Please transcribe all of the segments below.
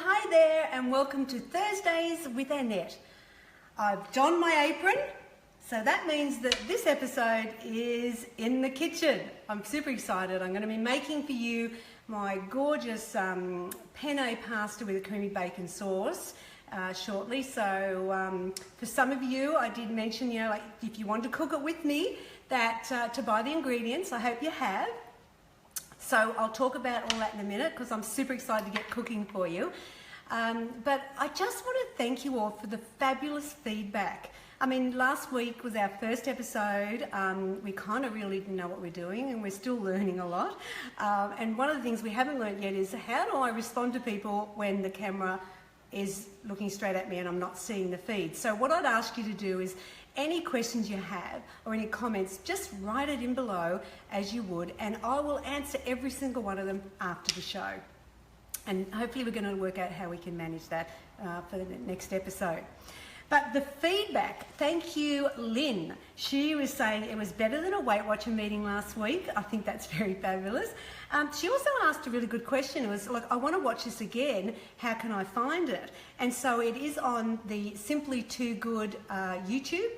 hi there and welcome to Thursdays with Annette. I've donned my apron, so that means that this episode is in the kitchen. I'm super excited. I'm going to be making for you my gorgeous penne pasta with a creamy bacon sauce shortly. So for some of you, I did mention, like if you want to cook it with me, that to buy the ingredients. I hope you have. So I'll talk about all that in a minute because I'm super excited to get cooking for you. But I just want to thank you all for the fabulous feedback. I mean, last week was our first episode. We kind of really didn't know what we're doing and we're still learning a lot. And one of the things we haven't learned yet is how do I respond to people when the camera is looking straight at me and I'm not seeing the feed. So what I'd ask you to do is any questions you have or any comments, just write it in below as you would, and I will answer every single one of them after the show. And hopefully we're going to work out how we can manage that for the next episode. But the feedback, thank you, Lynn. She was saying it was better than a Weight Watcher meeting last week. I think that's very fabulous. She also asked a really good question. It was like, I want to watch this again. How can I find it? And so it is on the Simply Too Good YouTube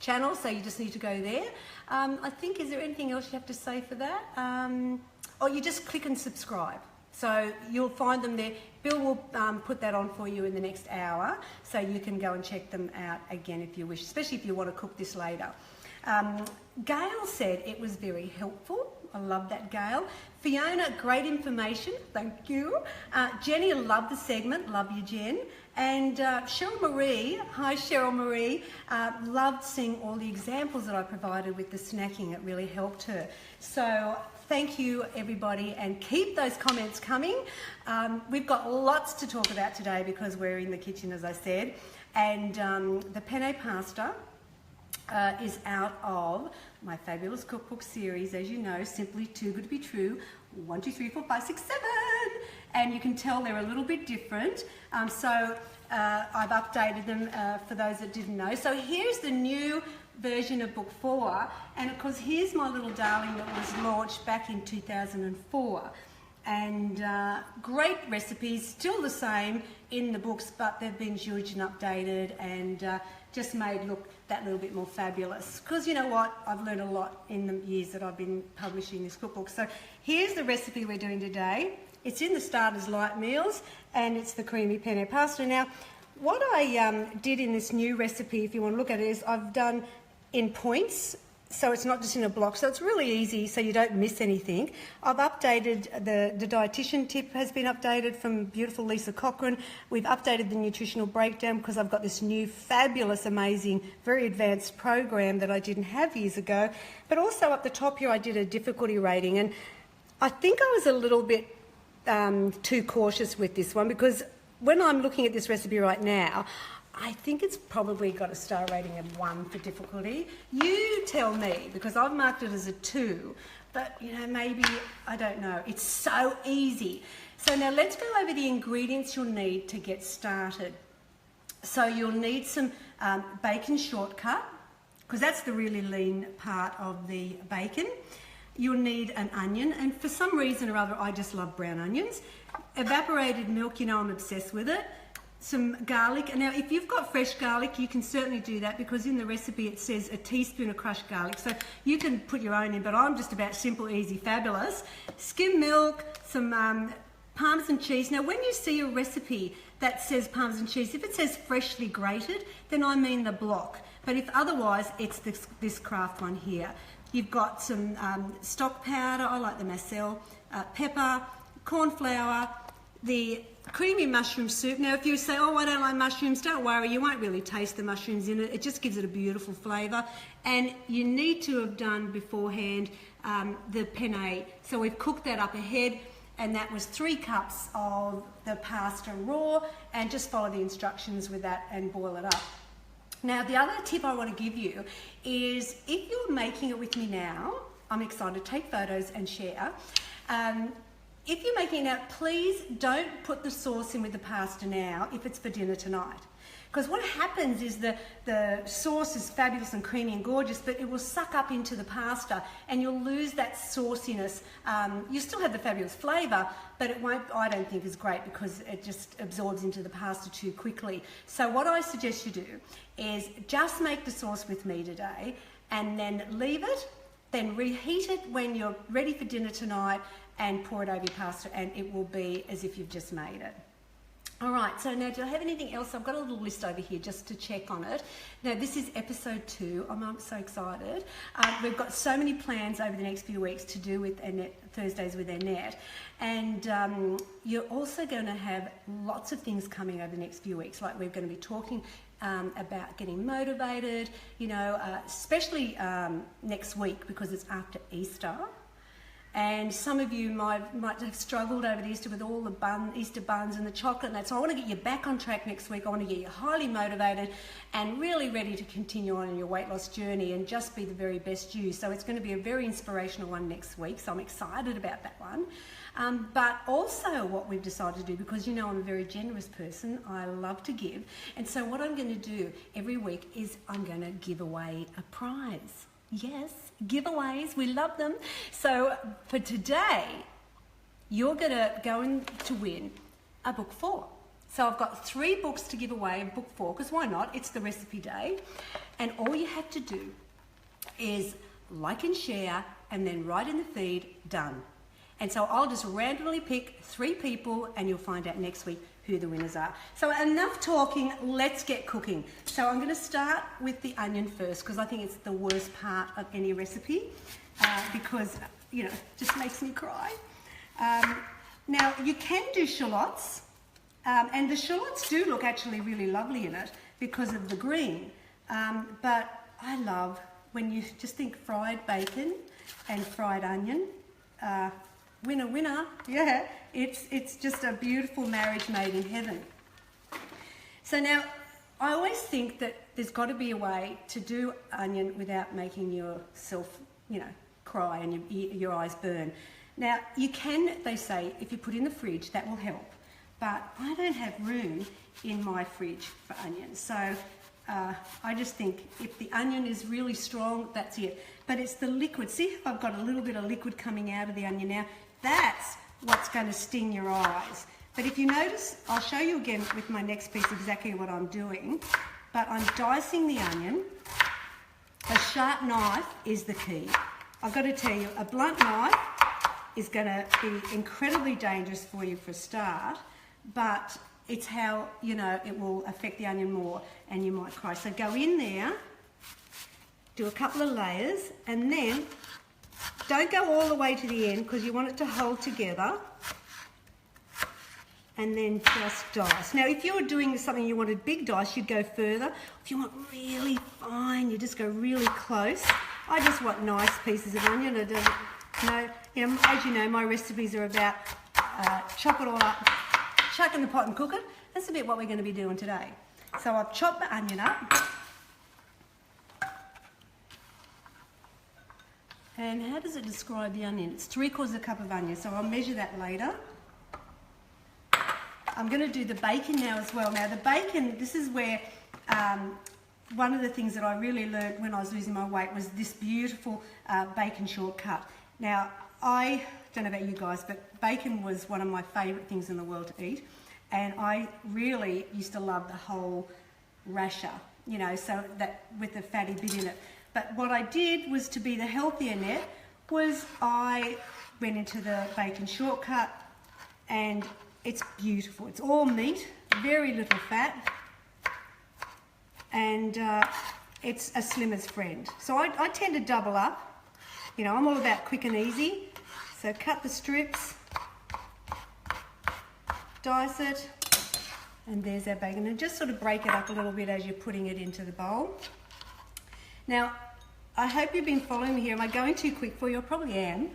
channel, so you just need to go there. I think, is there anything else you have to say for that? You just click and subscribe. So you'll find them there. Bill will put that on for you in the next hour, so you can go and check them out again if you wish, especially if you want to cook this later. Gail said it was very helpful. I love that, Gail. Fiona, great information. Thank you. Jenny, loved the segment. Love you, Jen. And Cheryl Marie, hi Cheryl Marie, loved seeing all the examples that I provided with the snacking. It really helped her. So thank you, everybody, and keep those comments coming. We've got lots to talk about today because we're in the kitchen, as I said. And the penne pasta is out of my fabulous cookbook series, as you know, Simply Too Good to Be True, 1, 2, 3, 4, 5, 6, 7. And you can tell they're a little bit different. So I've updated them for those that didn't know. So here's the new version of book 4, and of course here's my little darling that was launched back in 2004, and great recipes, still the same in the books, but they've been zhuzhed and updated and just made look that little bit more fabulous, because you know what, I've learned a lot in the years that I've been publishing this cookbook. So here's the recipe we're doing today. It's in the starters light meals and it's the creamy penne pasta. Now what I did in this new recipe, if you want to look at it, is I've done in points, so it's not just in a block, so it's really easy so you don't miss anything. I've updated, the dietitian tip has been updated from beautiful Lisa Cochran. We've updated the nutritional breakdown because I've got this new fabulous, amazing, very advanced program that I didn't have years ago. But also up the top here I did a difficulty rating, and I think I was a little bit too cautious with this one, because when I'm looking at this recipe right now, I think it's probably got a star rating of 1 for difficulty. You tell me, because I've marked it as a 2, but maybe, I don't know. It's so easy. So now let's go over the ingredients you'll need to get started. So you'll need some bacon shortcut, because that's the really lean part of the bacon. You'll need an onion, and for some reason or other, I just love brown onions. Evaporated milk, I'm obsessed with it. Some garlic, and now if you've got fresh garlic you can certainly do that, because in the recipe it says a teaspoon of crushed garlic, so you can put your own in, but I'm just about simple, easy, fabulous. Skim milk, some Parmesan cheese. Now when you see a recipe that says Parmesan cheese, if it says freshly grated, then I mean the block, but if otherwise it's this craft one here. You've got some stock powder, I like the Marcel, pepper, corn flour, the creamy mushroom soup. Now if you say, oh, I don't like mushrooms, don't worry, you won't really taste the mushrooms in it. It just gives it a beautiful flavour. And you need to have done beforehand the penne. So we've cooked that up ahead, and that was 3 cups of the pasta raw, and just follow the instructions with that and boil it up. Now the other tip I want to give you is, if you're making it with me now, I'm excited to take photos and share. if you're making it now, please don't put the sauce in with the pasta now if it's for dinner tonight. Because what happens is the sauce is fabulous and creamy and gorgeous, but it will suck up into the pasta and you'll lose that sauciness. You still have the fabulous flavour, but it won't, I don't think, is great because it just absorbs into the pasta too quickly. So what I suggest you do is just make the sauce with me today and then leave it, then reheat it when you're ready for dinner tonight and pour it over your pasta, and it will be as if you've just made it. All right, so now do I have anything else? I've got a little list over here just to check on it. Now this is episode 2. I'm so excited. We've got so many plans over the next few weeks to do with Annette, Thursdays with Annette. And you're also going to have lots of things coming over the next few weeks. Like we're going to be talking about getting motivated, you know, especially next week because it's after Easter. And some of you might have struggled over the Easter with all the Easter buns and the chocolate and that. So I want to get you back on track next week. I want to get you highly motivated and really ready to continue on your weight loss journey and just be the very best you. So it's going to be a very inspirational one next week. So I'm excited about that one. But also what we've decided to do, because you know I'm a very generous person, I love to give. And so what I'm going to do every week is I'm going to give away a prize. Yes, giveaways, we love them. So for today, you're going to go in to win a book 4. So I've got 3 books to give away in book 4, because why not? It's the recipe day. And all you have to do is like and share and then write in the feed, done. And so I'll just randomly pick 3 people and you'll find out next week who the winners are. So enough talking, let's get cooking. So I'm going to start with the onion first because I think it's the worst part of any recipe because, you know, it just makes me cry. Now you can do shallots and the shallots do look actually really lovely in it because of the green. But I love when you just think fried bacon and fried onion. Winner, winner, yeah, it's just a beautiful marriage made in heaven. So now, I always think that there's got to be a way to do onion without making yourself, you know, cry and your eyes burn. Now, you can, they say, if you put in the fridge, that will help. But I don't have room in my fridge for onions. So I just think if the onion is really strong, that's it. But it's the liquid. See how I've got a little bit of liquid coming out of the onion now? That's what's going to sting your eyes. But if you notice, I'll show you again with my next piece exactly what I'm doing. But I'm dicing the onion. A sharp knife is the key. I've got to tell you, a blunt knife is going to be incredibly dangerous for you for a start, but it's how, you know, it will affect the onion more and you might cry. So go in there, do a couple of layers, and then don't go all the way to the end because you want it to hold together, and then just dice. Now if you were doing something you wanted big dice, you'd go further. If you want really fine, you just go really close. I just want nice pieces of onion. I don't, you know, as you know, my recipes are about chop it all up, chuck in the pot and cook it. That's a bit what we're going to be doing today. So I've chopped the onion up. And how does it describe the onion? It's 3/4 cup of onion, so I'll measure that later. I'm going to do the bacon now as well. Now the bacon, this is where one of the things that I really learned when I was losing my weight was this beautiful bacon shortcut. Now I don't know about you guys, but bacon was one of my favourite things in the world to eat, and I really used to love the whole rasher, you know, so that with the fatty bit in it. But what I did was, to be the healthy Annette, was I went into the bacon shortcut, and it's beautiful. It's all meat, very little fat, and it's a slimmer's friend. So I tend to double up. You know, I'm all about quick and easy. So cut the strips, dice it, and there's our bacon. And just sort of break it up a little bit as you're putting it into the bowl. Now, I hope you've been following me here. Am I going too quick for you? I probably am.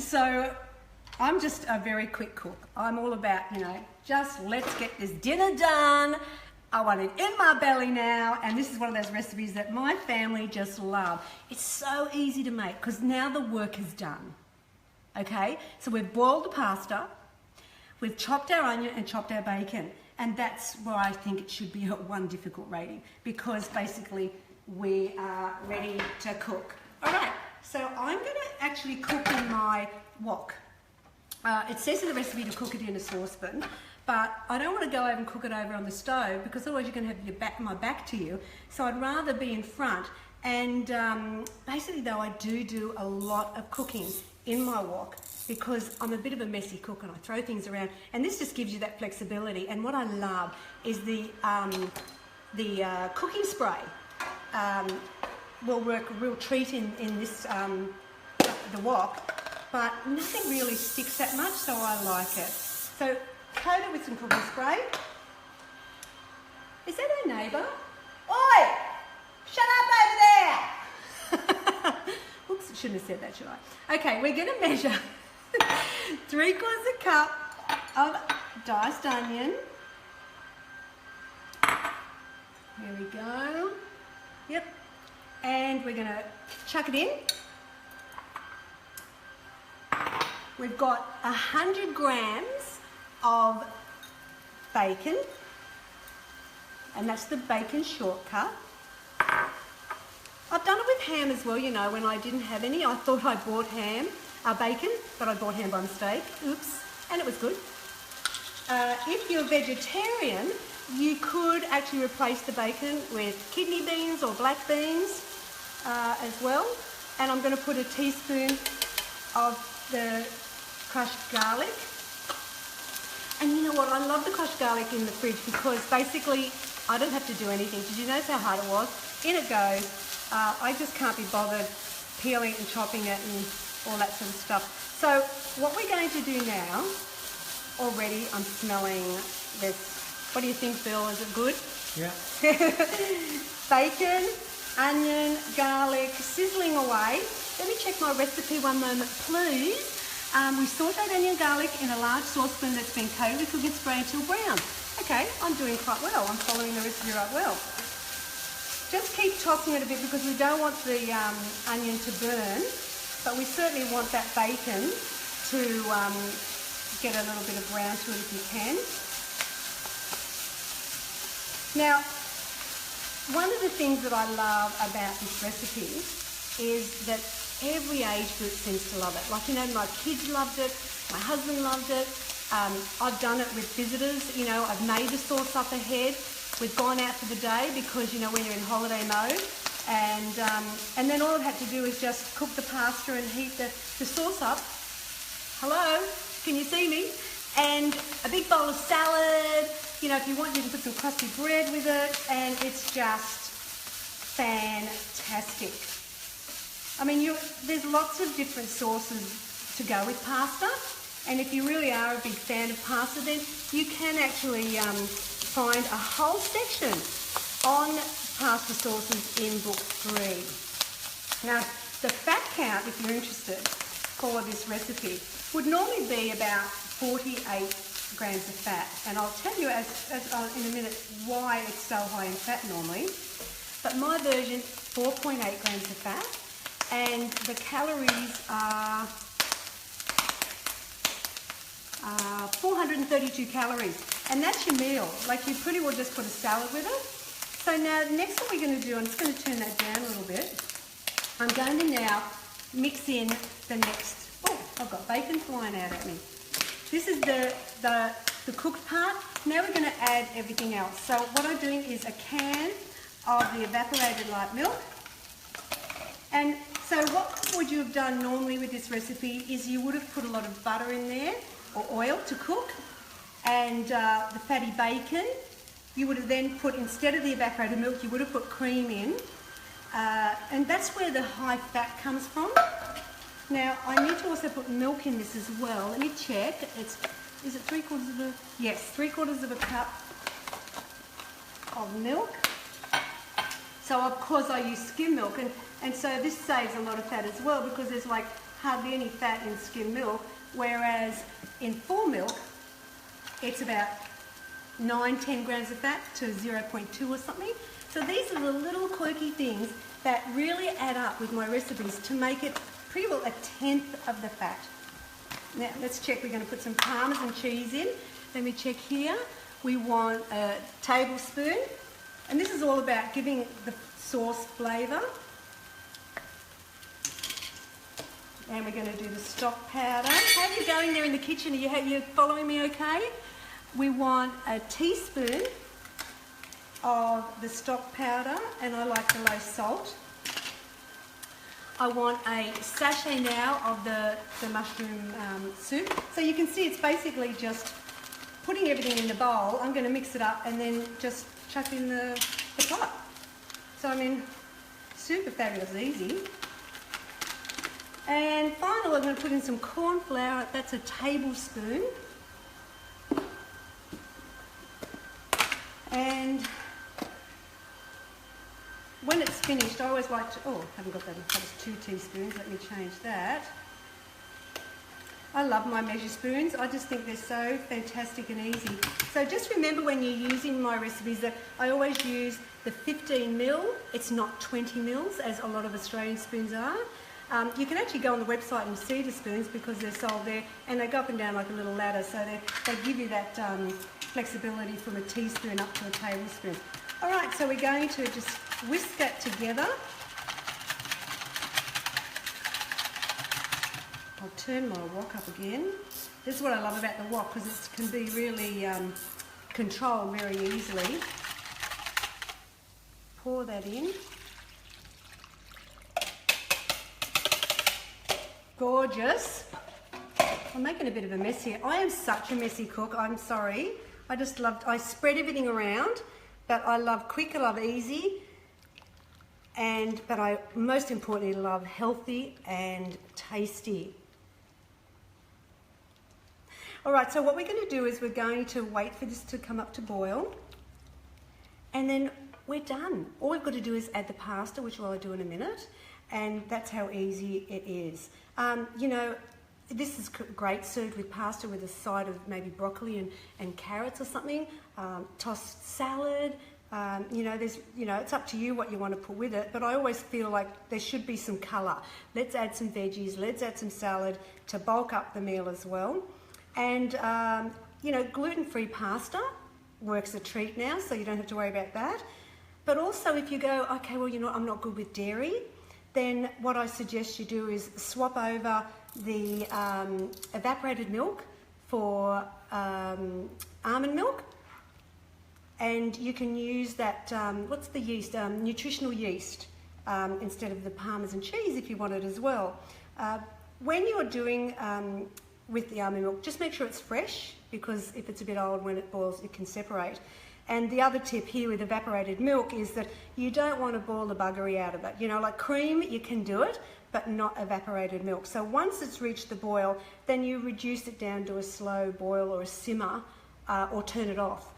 So I'm just a very quick cook. I'm all about, you know, just let's get this dinner done. I want it in my belly now. And this is one of those recipes that my family just love. It's so easy to make because now the work is done. okay? So we've boiled the pasta, we've chopped our onion and chopped our bacon, and that's where I think it should be a 1 difficult rating, because basically we are ready to cook. All right, so I'm going to actually cook in my wok. It says in the recipe to cook it in a saucepan, but I don't want to go over and cook it over on the stove, because otherwise you're going to have my back to you. So I'd rather be in front. And basically though, I do a lot of cooking in my wok, because I'm a bit of a messy cook and I throw things around, and this just gives you that flexibility. And what I love is the cooking spray will work a real treat in this the wok, but nothing really sticks that much, so I like it. So coat it with some cooking spray. Is that our neighbour? Oi! Shut up over there! Oops, I shouldn't have said that, should I? Okay, we're going to measure 3/4 cup of diced onion. Here we go. Yep. And we're going to chuck it in. We've got 100 grams of bacon, and that's the bacon shortcut. I've done it with ham as well, you know, when I didn't have any. I thought I bought bacon, but I bought ham by mistake. Oops, and it was good. If you're vegetarian, you could actually replace the bacon with kidney beans or black beans as well. And I'm going to put a teaspoon of the crushed garlic. And you know what, I love the crushed garlic in the fridge, because basically I don't have to do anything. Did you notice how hard it was? In it goes. I just can't be bothered peeling it and chopping it and all that sort of stuff. So what we're going to do now, already I'm smelling this. What do you think, Bill? Is it good? Yeah. Bacon, onion, garlic, sizzling away. Let me check my recipe one moment, please. We sauteed onion and garlic in a large saucepan that's been coated with cooking spray until brown. Okay, I'm doing quite well. I'm following the recipe right well. Just keep tossing it a bit, because we don't want the onion to burn, but we certainly want that bacon to get a little bit of brown to it if you can. Now, one of the things that I love about this recipe is that every age group seems to love it. Like, you know, my kids loved it, my husband loved it. I've done it with visitors. You know, I've made the sauce up ahead. We've gone out for the day, because, you know, when you're in holiday mode, and then all I've had to do is just cook the pasta and heat the sauce up. Hello, can you see me? And a big bowl of salad. You know, if you want, you can put some crusty bread with it, and it's just fantastic. I mean, there's lots of different sauces to go with pasta, and if you really are a big fan of pasta, then you can actually find a whole section on pasta sauces in book 3. Now, the fat count, if you're interested, for this recipe would normally be about 48 grams of fat, and I'll tell you in a minute why it's so high in fat normally. But my version, 4.8 grams of fat, and the calories are 432 calories, and that's your meal. Like, you pretty well just put a salad with it. So now, next what we're going to do, I'm just going to turn that down a little bit. I'm going to now mix in the next. Oh, I've got bacon flying out at me. This is the cooked part. Now we're going to add everything else. So what I'm doing is a can of the evaporated light milk. And so what would you have done normally with this recipe is you would have put a lot of butter in there, or oil to cook, and the fatty bacon. You would have then put, instead of the evaporated milk, you would have put cream in. And that's where the high fat comes from. Now, I need to also put milk in this as well. Let me check. Is it 3/4 of a... Yes, 3/4 of a cup of milk. So, of course, I use skim milk. And so this saves a lot of fat as well, because there's like hardly any fat in skim milk, whereas in full milk, it's about 9-10 grams of fat to 0.2 or something. So these are the little quirky things that really add up with my recipes to make it pretty well 1/10 of the fat. Now let's check, we're going to put some Parmesan cheese in. Let me check here. We want a tablespoon, and this is all about giving the sauce flavour. And we're going to do the stock powder. How are you going there in the kitchen? Are you following me okay? We want a teaspoon of the stock powder, and I like the low salt. I want a sachet now of the mushroom soup. So you can see it's basically just putting everything in the bowl. I'm going to mix it up and then just chuck in the pot. So I mean, super fabulous easy. And finally, I'm going to put in some corn flour. That's a tablespoon. And when it's finished, I always like to, oh, I haven't got that, that was 2 teaspoons. Let me change that. I love my measure spoons. I just think they're so fantastic and easy. So just remember when you're using my recipes that I always use the 15 mil. It's not 20 mils as a lot of Australian spoons are. You can actually go on the website and see the spoons because they're sold there, and they go up and down like a little ladder, so they give you that flexibility from a teaspoon up to a tablespoon. All right, so we're going to just whisk that together. I'll turn my wok up again. This is what I love about the wok, because it can be really controlled very easily. Pour that in. Gorgeous. I'm making a bit of a mess here. I am such a messy cook, I'm sorry. I spread everything around, but I love quick, I love easy, but I most importantly love healthy and tasty. All right, so what we're going to do is we're going to wait for this to come up to boil, and then we're done. All we've got to do is add the pasta, which I'll do in a minute, and that's how easy it is. You know, this is great served with pasta with a side of maybe broccoli and carrots or something, tossed salad. It's up to you what you want to put with it, but I always feel like there should be some colour. Let's add some veggies, let's add some salad to bulk up the meal as well. And, gluten-free pasta works a treat now, so you don't have to worry about that. But also if you go, okay, well, I'm not good with dairy, then what I suggest you do is swap over the evaporated milk for almond milk, and you can use that, what's the yeast? Nutritional yeast instead of the Parmesan cheese if you want it as well. When you're doing with the almond milk, just make sure it's fresh, because if it's a bit old, when it boils, it can separate. And the other tip here with evaporated milk is that you don't want to boil the buggery out of it. Like cream, you can do it, but not evaporated milk. So once it's reached the boil, then you reduce it down to a slow boil or a simmer, or turn it off,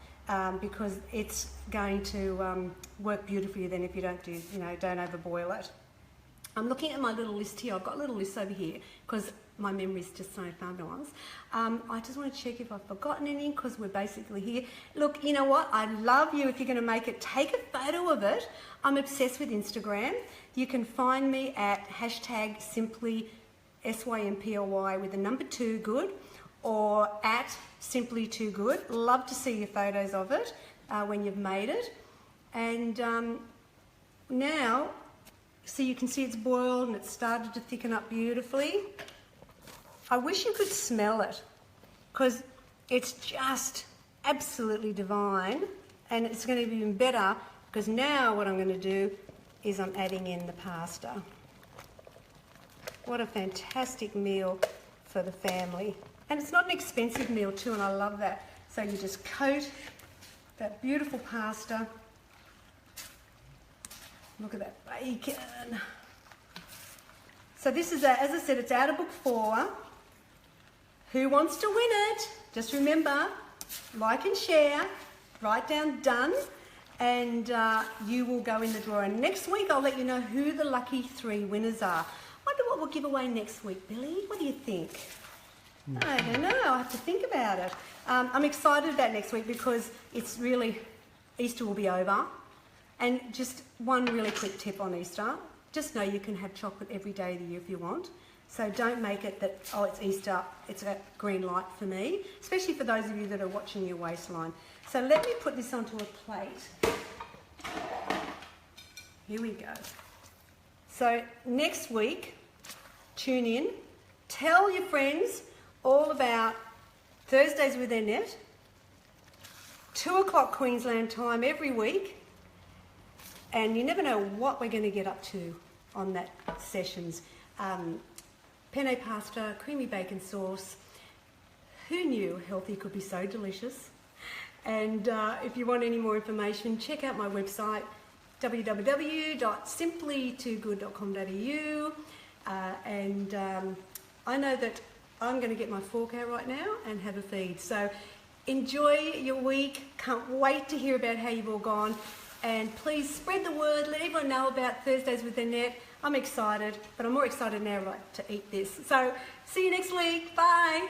because it's going to work beautifully then if you don't overboil it. I'm looking at my little list here. I've got little lists over here because my memory's just so fabulous. I just want to check if I've forgotten any, because we're basically here. Look, you know what? I love you. If you're going to make it, take a photo of it. I'm obsessed with Instagram. You can find me at hashtag simply SYMPLY with the number 2 good, or at simply 2 good. Love to see your photos of it when you've made it. And now, so you can see it's boiled and it's started to thicken up beautifully. I wish you could smell it, because it's just absolutely divine, and it's going to be even better because now what I'm going to do is I'm adding in the pasta. What a fantastic meal for the family. And it's not an expensive meal too, and I love that. So you just coat that beautiful pasta. Look at that bacon. So this is, as I said, it's out of book 4. Who wants to win it? Just remember, like and share, write down done, and you will go in the draw. And next week I'll let you know who the lucky 3 winners are. Wonder what we'll give away next week, Billy? What do you think? I don't know, I'll have to think about it. I'm excited about next week because it's really, Easter will be over. And just one really quick tip on Easter, just know you can have chocolate every day of the year if you want. So don't make it that, oh, it's Easter, it's a green light for me, especially for those of you that are watching your waistline. So let me put this onto a plate. Here we go. So next week, tune in. Tell your friends all about Thursdays with Annette, 2 o'clock Queensland time every week. And you never know what we're going to get up to on that sessions. Penne pasta, creamy bacon sauce. Who knew healthy could be so delicious? And if you want any more information, check out my website, www.simplytoogood.com.au. I know that I'm going to get my fork out right now and have a feed. So enjoy your week. Can't wait to hear about how you've all gone. And please spread the word. Let everyone know about Thursdays with Annette. I'm excited, but I'm more excited now, right, to eat this. So see you next week. Bye.